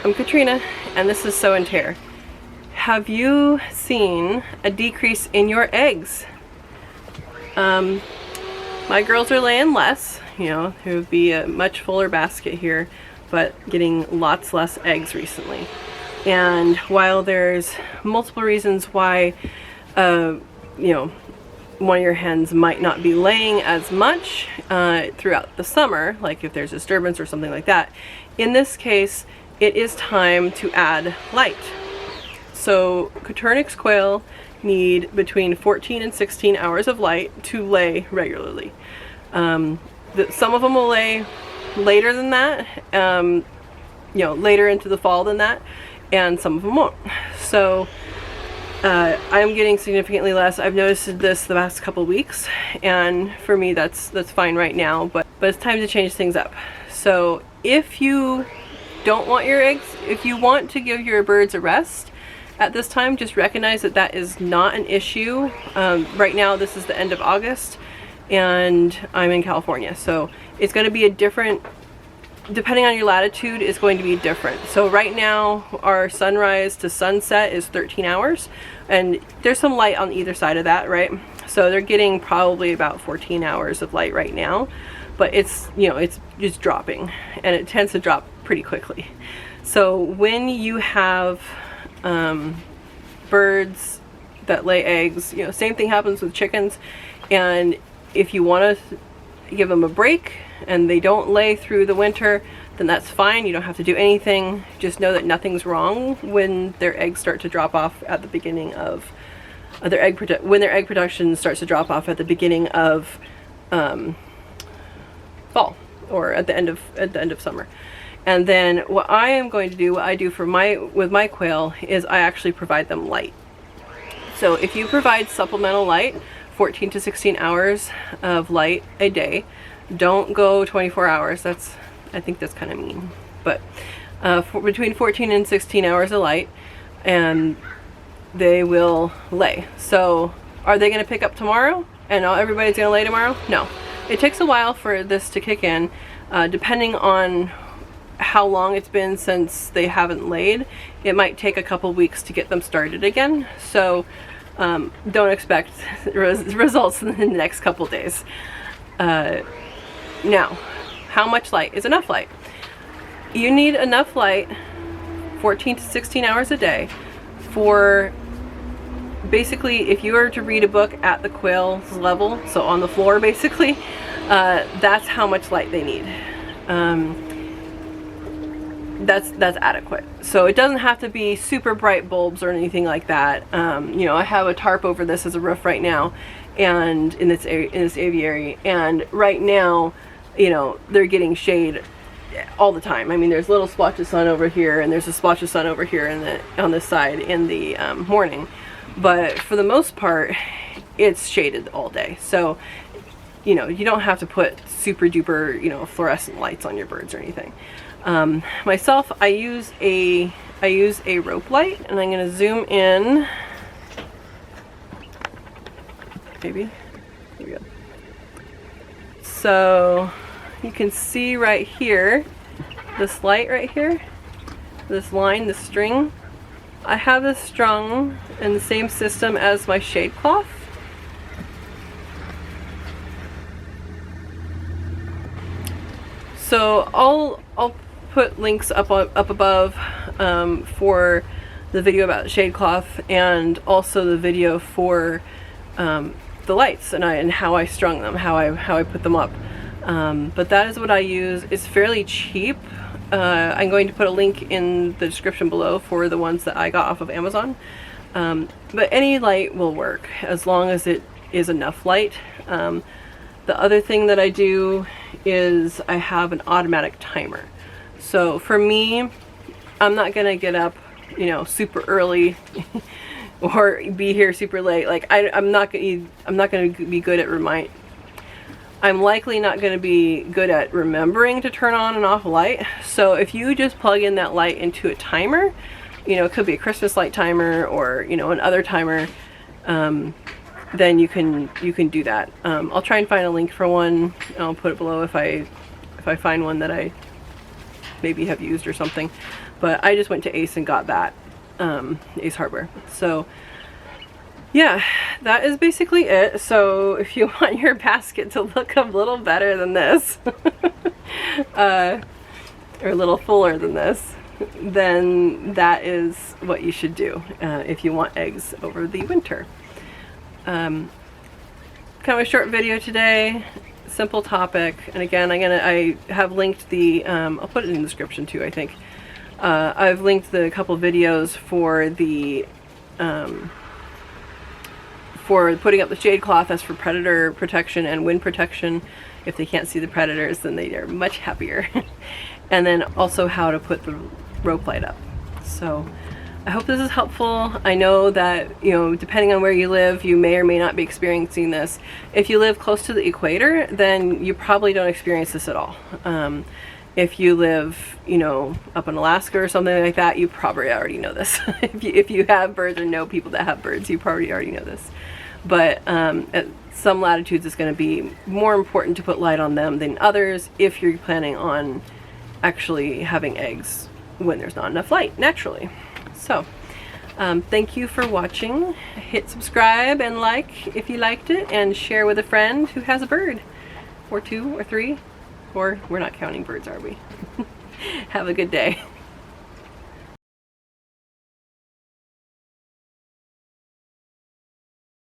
I'm Katrina, and this is Sew and Tare. Have you seen a decrease in your eggs? My girls are laying less, you know, there would be a much fuller basket here, but getting lots less eggs recently. And while there's multiple reasons why, you know, one of your hens might not be laying as much throughout the summer, like if there's disturbance or something like that, in this case, it is time to add light. So Coturnix quail need between 14 and 16 hours of light to lay regularly. Some of them will lay later than that, you know, later into the fall than that, and some of them won't. So I'm getting significantly less. I've noticed this the last couple weeks, and for me that's fine right now, but it's time to change things up. So if you don't want your eggs, if you want to give your birds a rest at this time, just recognize that that is not an issue. Right now this is the end of August and I'm in California, so it's going to be a different, depending on your latitude, is going to be different. So right now our sunrise to sunset is 13 hours and there's some light on either side of that, right? So they're getting probably about 14 hours of light right now, but it's, you know, it's just dropping, and it tends to drop pretty quickly. So when you have birds that lay eggs, you know, same thing happens with chickens, and if you want to give them a break and they don't lay through the winter, then that's fine. You don't have to do anything. Just know that nothing's wrong when their eggs start to drop off at the beginning of when their egg production starts to drop off at the beginning of fall, or at the end of summer. And then what I am going to do, what I do for with my quail, is I actually provide them light. So if you provide supplemental light, 14 to 16 hours of light a day, don't go 24 hours. I think that's kind of mean, but between 14 and 16 hours of light, and they will lay. So are they going to pick up tomorrow and everybody's going to lay tomorrow? No. It takes a while for this to kick in, depending on how long it's been since they haven't laid. It might take a couple weeks to get them started again, so don't expect results in the next couple days. Now, how much light is enough light? You need enough light, 14 to 16 hours a day, for basically, if you were to read a book at the quail's level, so on the floor basically, that's how much light they need. That's adequate. So it doesn't have to be super bright bulbs or anything like that. You know, I have a tarp over this as a roof right now, and in this aviary, and right now, you know, they're getting shade all the time. I mean, there's little splotches of sun over here, and there's a splotch of sun over here on this side in the morning, but for the most part it's shaded all day. So, you know, you don't have to put super duper, you know, fluorescent lights on your birds or anything. Myself, I use a rope light, and I'm going to zoom in. Maybe. Here we go. So you can see right here, this light right here, this line, this string. I have this strung in the same system as my shade cloth. So I'll put links up above for the video about shade cloth, and also the video for the lights and how I strung them, how I put them up. But that is what I use. It's fairly cheap. I'm going to put a link in the description below for the ones that I got off of Amazon. But any light will work as long as it is enough light. The other thing that I do is I have an automatic timer. So for me, I'm not gonna get up, you know, super early or be here super late. Like I'm not gonna be good at I'm likely not going to be good at remembering to turn on and off a light. So if you just plug in that light into a timer, you know, it could be a Christmas light timer or, you know, another timer, then you can do that. I'll try and find a link for one. I'll put it below if I find one that I maybe have used or something. but I just went to Ace and got that, Ace Hardware. So yeah, that is basically it. So if you want your basket to look a little better than this, or a little fuller than this, then that is what you should do if you want eggs over the winter. Kind of a short video today, simple topic, and again I have linked the I'll put it in the description too, I think. I've linked the couple videos for the for putting up the shade cloth as for predator protection and wind protection. If they can't see the predators, then they are much happier. And then also how to put the rope light up. So I hope this is helpful. I know that, you know, depending on where you live, you may or may not be experiencing this. If you live close to the equator, then you probably don't experience this at all. If you live, you know, up in Alaska or something like that, you probably already know this. if you have birds or know people that have birds, you probably already know this. But at some latitudes, it's going to be more important to put light on them than others if you're planning on actually having eggs when there's not enough light naturally. So thank you for watching. Hit subscribe and like if you liked it, and share with a friend who has a bird, or 2 or 3, or we're not counting birds, are we? Have a good day.